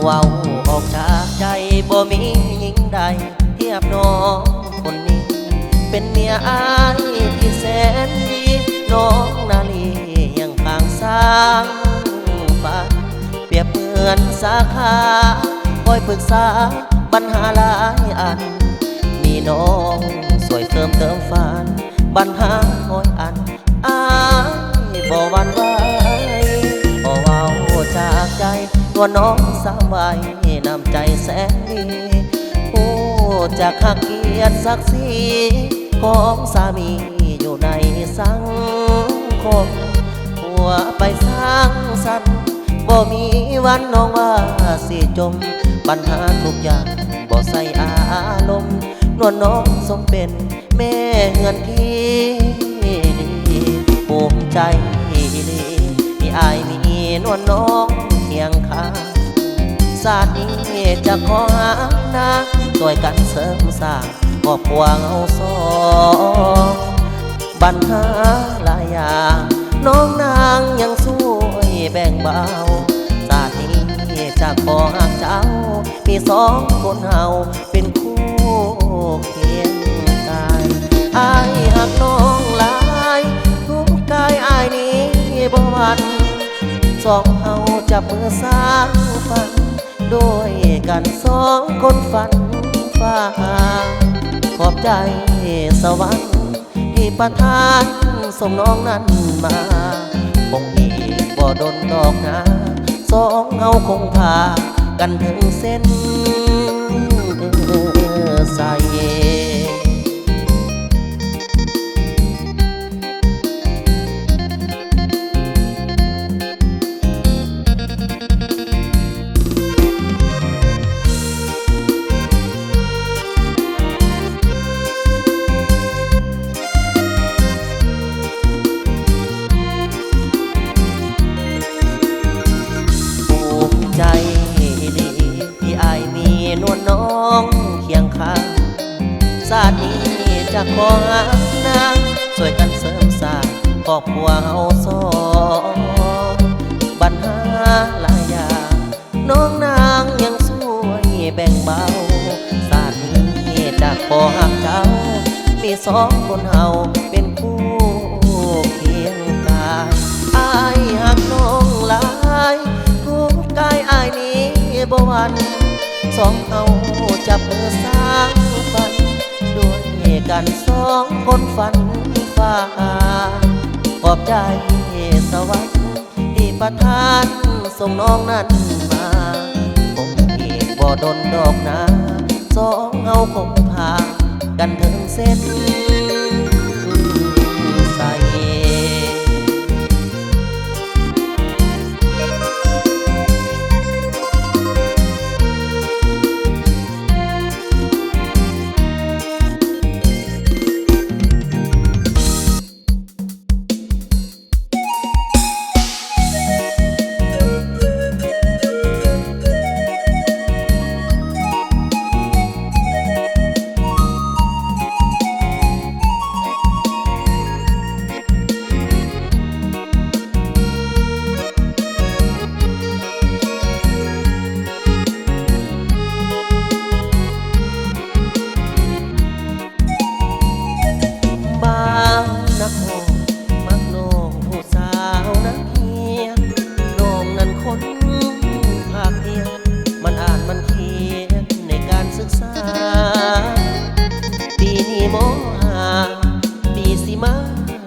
ว้าออกจากใจบ่มีหญิงใดเทียบน้องคนนี้เป็นเมียอายที่แสนดีน้องนาลียังข้างสร้างฟ้าเปรียบเหมือนสาขาคอยปรึกษาปัญหาหลายอันมีน้องสวยเติมฝันปัญหาน้อยอันอายบ่หวั่นไหวบ่เว้าจากใจตัวน้องสามวัยน้ำใจแสนดีโอ้จากหักเกียรติศักดิ์ศรีของสามีอยู่ในสังคมหัวไปสร้างสรรค์บ่มีวันน้องว่าสิจมปัญหาทุกอย่างบ่ใส่อารมณ์นวลน้องสมเป็นแม่เงินที่ดีภูมิใจดีที่อายมีนวลน้องเคียงข้างศาสตร์นี้จะขอหานาช่วยกันเสริมสร้างครอบครัวเอาสองปัญหาหลายอย่างน้องนางยังช่วยแบ่งเบาศาสตร์นี้จะขอหักเจ้ามีสองคนเฮาเป็นคู่เคียงกายอายหักน้องหลายทุกกายอายนี้บ่หวั่นสองเฮาจับมือสร้างฝันด้วยกันสองคนฝันฟ้าขอบใจสวรรค์ที่ประทานส่งน้องนั้นมาคงอีกบ่ดนดอกนะสองเฮาคงพากันถึงเส้นใสใจดีที่อายมีนวลน้องเคียงข้างศาสตร์นี้จะขอหานางช่วยกันเสริมสร้างครอบครัวเฮาสองปัญหาหลายอย่างน้องนางยังช่วยแบ่งเบาศาสตร์นี้จะขอหักเจ้ามีสองคนเฮาเป็นคู่เคียงกายอายหักน้องหลายกายอายนี้บ่หวั่นสองเฮาจับมือสร้างฝันด้วยกันสองคนฝันฟ้าขอบใจสวรรค์ที่ประทานส่งน้องนั้นมาคงอีกบ่ดนดอกนะสองเฮาคงพากันถึงเส้นใส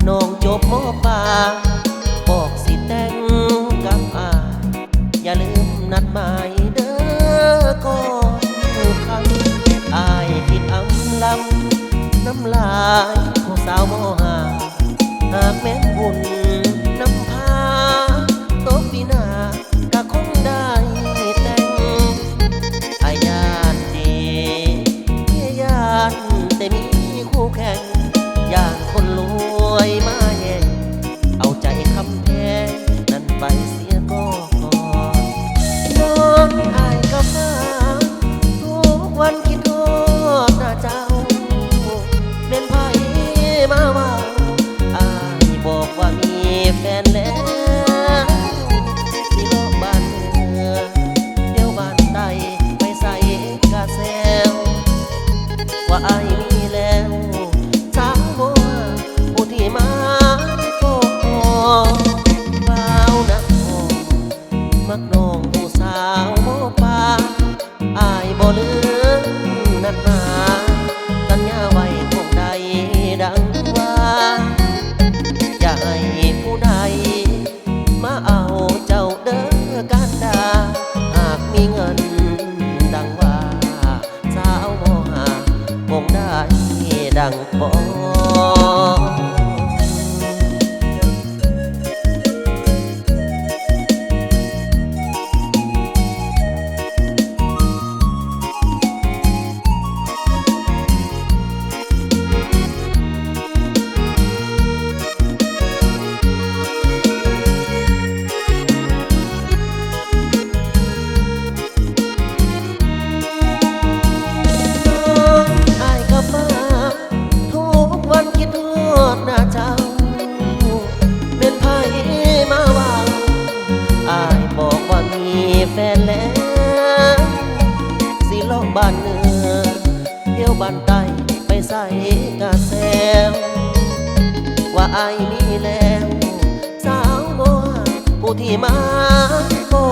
น้องจบม.ปลายบอกสิแต่งกับอายอย่าลืมนัดหมายเด้อก่อนคำอายคิดอำลำน้ำลายผู้สาวม.5หากแม้นบุญนำพาตกปีหน้าก็คงได้แต่งอายญาติดีญาติแต่มีคู่แข่งญาติคนรวยมาแย่งเอาใจคำแพงนั้นไปเสียก็นอนอายกับน้าทุกวันคิดทอดหน้าเจ้าเป็นไผมาว่าอายบอกว่ามี บ่แฟนแล้วสิลองบ้านเหนือเที่ยวบ้านใต้ไปใส่กาแซวว่าไอ้มีแล้วสาวบัวผู้ที่มาขอ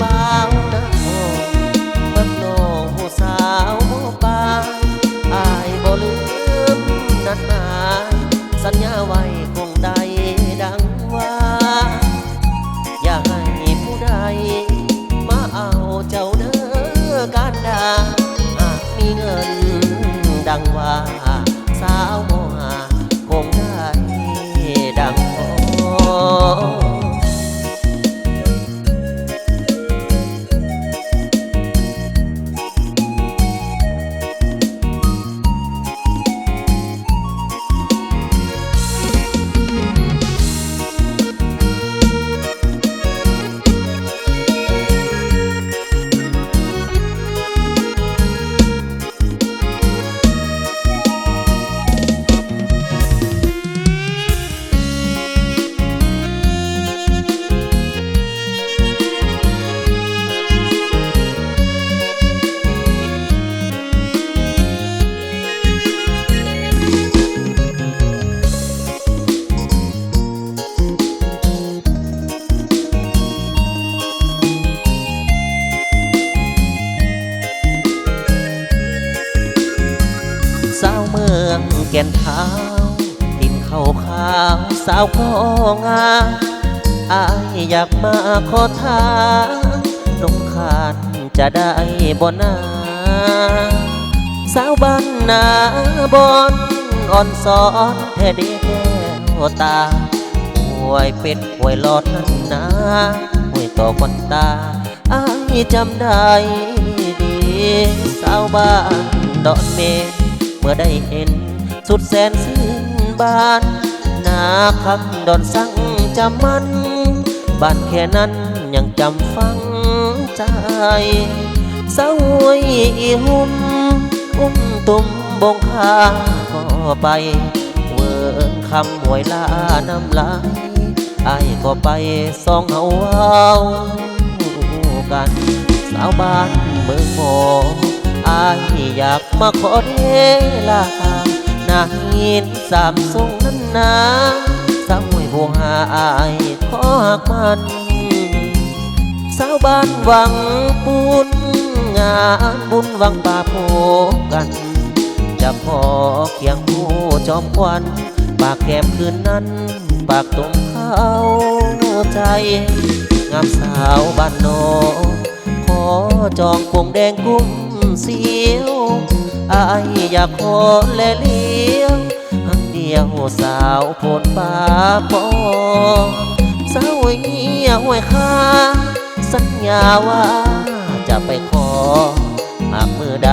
บ่าวนะเมื่อน้องผู้สาวป่าไอ้บ่ลืมนัดหมายสัญญาไว้คงได้ดังว่าอย่าให้ผู้ใดมาเอาเจ้าเด้อการดาหากมีเงินดังว่าสาวโมหะคงได้ดังพอสาวเมืองแก่นเท้ากินข้าวขาวสาวก็งามอายอยากมาขอทานลงคานจะได้บ่นาสาวบ้านนาบอนอ่อนสอนแท้เดียวตาห่วยเป็ดห่วยหลอดนั่นนาห่วยต่อคนตาอายจำได้ดีสาวบ้านดอนเมฆเมื่อได้เห็นสุดแสนซื่นบานนาคักดอนสั่งจำมันบ้านแค่นั้นยังจำฟังใจสาวหวยอีหุ่มอุ้มตุ่มบงคาก็ไปเวิร์นคำหวยลาน้ำลายไอ้ก็ไปสองเฮากันสาวบ้านเมืองหมออายอยากมาขอเดลานาหินสามทรงนั้นนาสาวหวยบัวหาอายขอหักมันสาวบ้านหวังบุญงานบุญหวังป่าโพกันจะขอเคียงผู้จอมควันปากแก้มคืนนั้นปากตรงเข้าใจงามสาวบ้านนอกขอจองปงแดงกุ้งเสียวอายอยากขอแลเลี้ยวหักเดียวสาวโพนป่าปอสาวเงียห้วยคาสัญญาว่าจะไปขอหากมือใด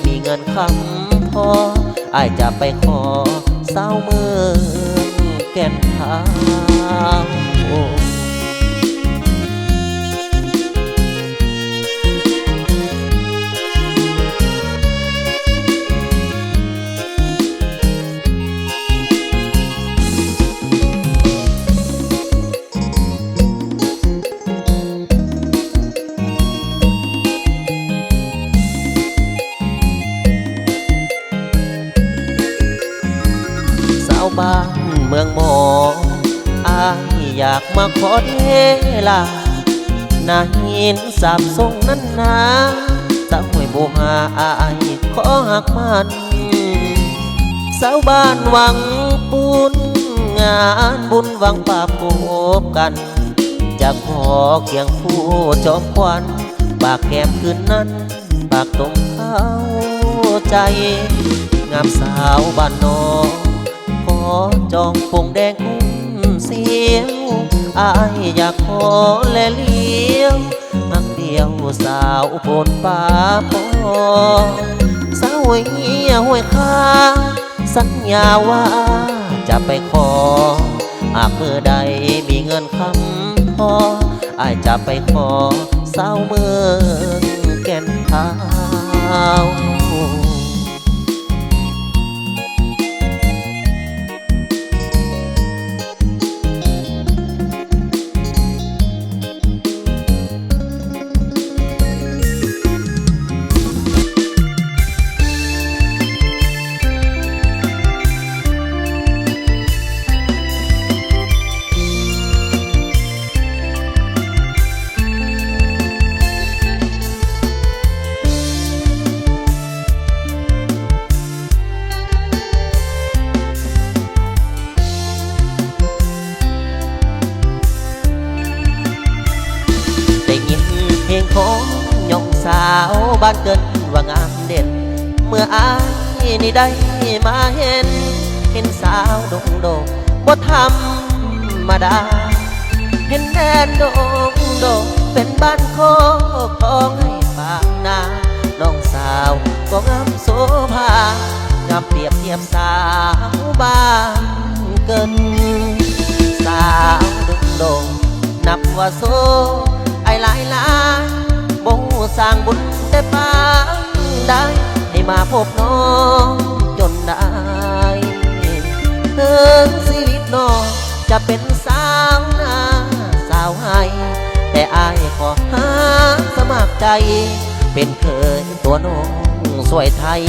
มีเงินคำพออายจะไปขอสาวเมืองแก่นเท้าบ้านเมืองหมออายอยากมาขอเดลานาหินสามทรงนั้นนาสาวหวยบัวหาอายขอหักมันสาวบ้านหวังบุญงานบุญหวังป่าพบกันจะขอเคียงคู่จอมควันปากแก้มคืนนั้นปากตรงเข้าใจ งามสาวบ้านนอกขอจองปงแดงคุ้มเสียวอายอยากขอและเลี้ยวมักเดียวสาวโพนป่าพอสาวเหียห้วยค้าสัญญาว่าจะไปขอหากเมื่อใดมีเงินคำพออายจะไปขอสาวเมืองแก่นขาวเพลงของยองสาวบ้านเกินว่างามเด่นเมื่ออายนี่ได้มาเห็นสาวโด่งบ่ธรรมดาเห็นแดนโด่งเป็นบ้านโคของให้ปากนาน้องสาวก็งามโสภางามเปรียบเทียบสาวบ้านเกินสาวโด่งนับว่าโซไอ้หลายบ่สร้างบุญแต่ปางได้ให้มาพบน้องจนได้ถึงชีวิตน้องจะเป็นสาวนาสาวให้แต่อายขอหาสมัครใจเป็นเคยตัวน้องสวยไทย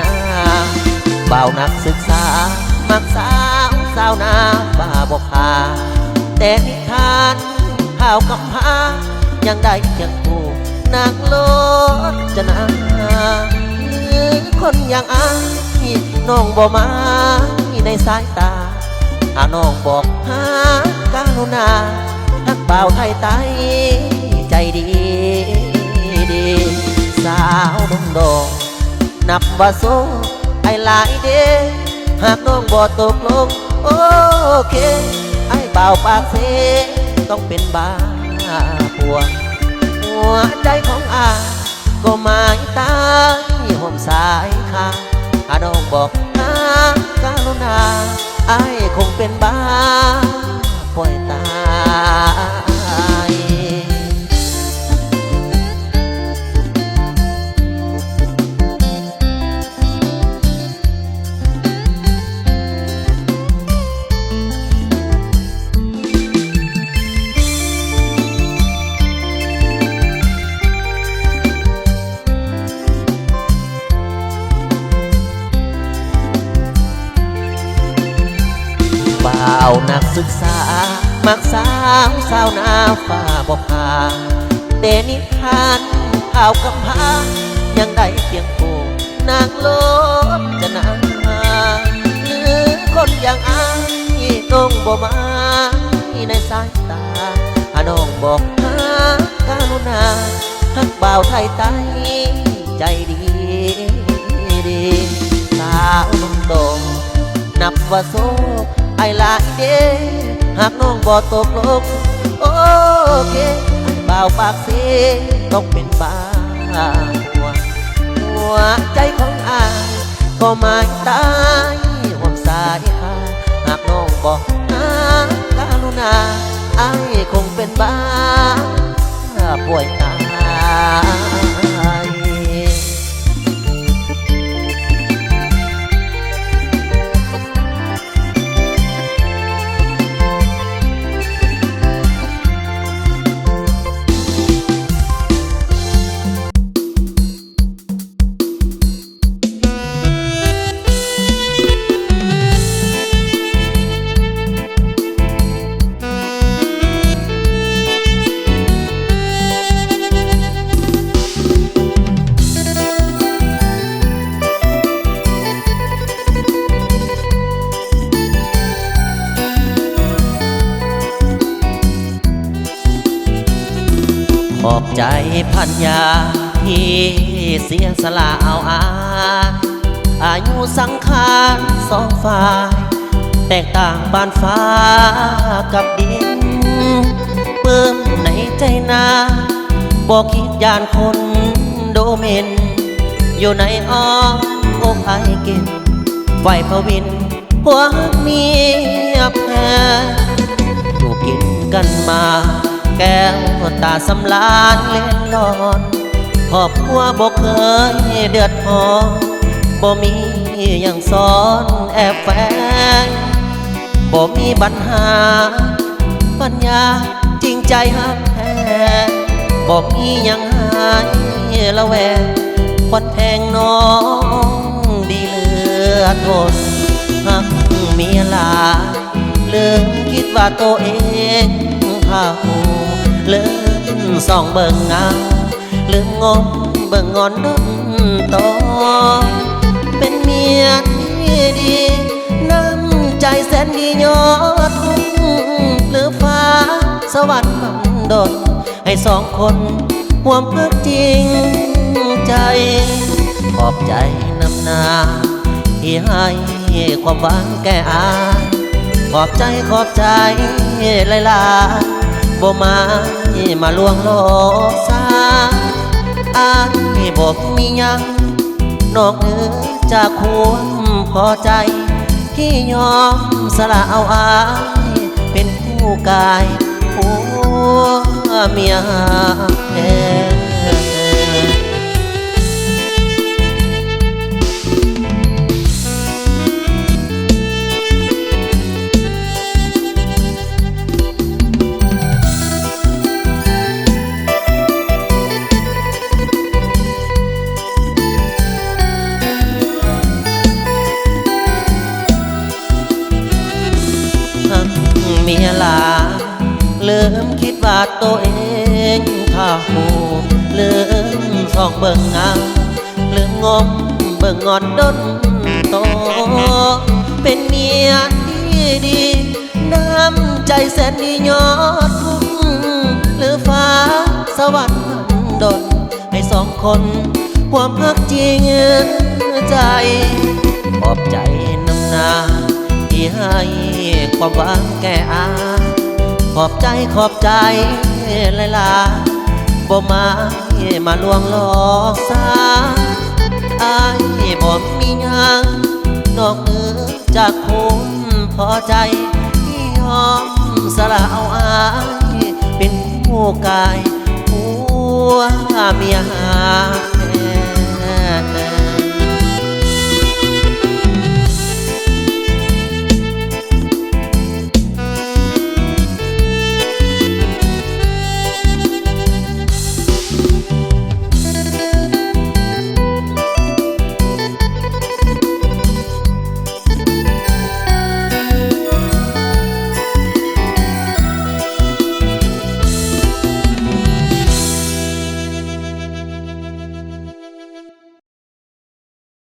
นาบ่าวนักศึกษามักสาวนาบ้าบอกพาแต่นิทานข่าวกำพายังได้เพียงผู้นางโลดจะนาหรือคนอย่างอายน้องบ่มาในสายตาหาน้องบอกหากาลุณาทักบ่าวไทยไตใจดีสาวโด่งนับว่าโซไอ้หลายเด้หากน้องบ่ตกลงโอเคไอ้บ่าวปากเสต้องเป็นบ้าผัวหัวใจของอาก็หมายตายห่มสายขาถ้าน้องบอกหากาลุณาไอ้คงเป็นบ้าปล่อยตาย บ่าวนักศึกษามักสาวนาฝ่าบ่พาเดนิทานข่าวกำพายังได้เพียงผู้นางโลบจะนาหรือคนอย่างอายต้องบ่มาในสายตาหาน้องบอกหากาลุณาฮักบ่าวไทยไตใจดีสาวนุ่มโด่งนับว่าโซไอ้หลายเด้หากน้องบ่ตกลงโอเคไอ้บ่าวปากเสต้องเป็นบ้าหัวใจของอายก็หมายตายห่วงสายขาหากน้องบอกหากาลุณาอายคงเป็นบ้าป่วยตาย ขอบใจพันยาที่เสียสละเอาอา อายุสังขารสองฝ่ายแตกต่างบานฟ้ากับดินเพิ่มในใจนาบอกคิดยานคนโดเมนอยู่ในอ้อมอกไอเก่นไฟพวินหัวเมียแพ้อยู่กินกันมาแก้วตาสำลานเล่นนอนครอบครัวบ่เคยเดือดพอบ่มีอย่างซ้อนแอบแฝงบ่มีปัญหาปัญญาจริงใจหักแท้บ่มีอย่างหายละแวงควันแทงน้องดีเหลือทนหักเมียหลาลืมคิดว่าตัวเองพาหูลืมส่องเบิ่งเงาลืมงมเบิ่งงอนดนตอเป็นเมียที่ดีน้ำใจแสนดียอดทุ่งหรือฟ้าสวรรค์บันดลให้สองคนห่วมเพื่อจริงใจขอบใจน้ำนาที่ให้ความหวังแก่อายขอบใจหลายๆบ่มาลวงโลกสาอายบ่มียังนอกเหนือจากความพอใจที่ยอมสละเอาอายเป็นคู่กายผู้เมียแท้เมียหลาเริ่มคิดว่าตัวเองข้าหูเริ่มส่องเบิ่งเงาเริ่มงมเบิ่งงอนดนโตเป็นเมียที่ดีน้ำใจแสนดียอดทุ่งหรือฟ้าสวรรค์ดลให้สองคนความพักจริงใจขอบใจน้ำนาที่ให้ความหวังแก่อายขอบใจหลายๆบ่มาลวงหลอกสาอายบ่มีหยังนอกเหนือจากคุณพอใจที่ยอมสละเอาอายเป็นผู้กายผัวเมียหา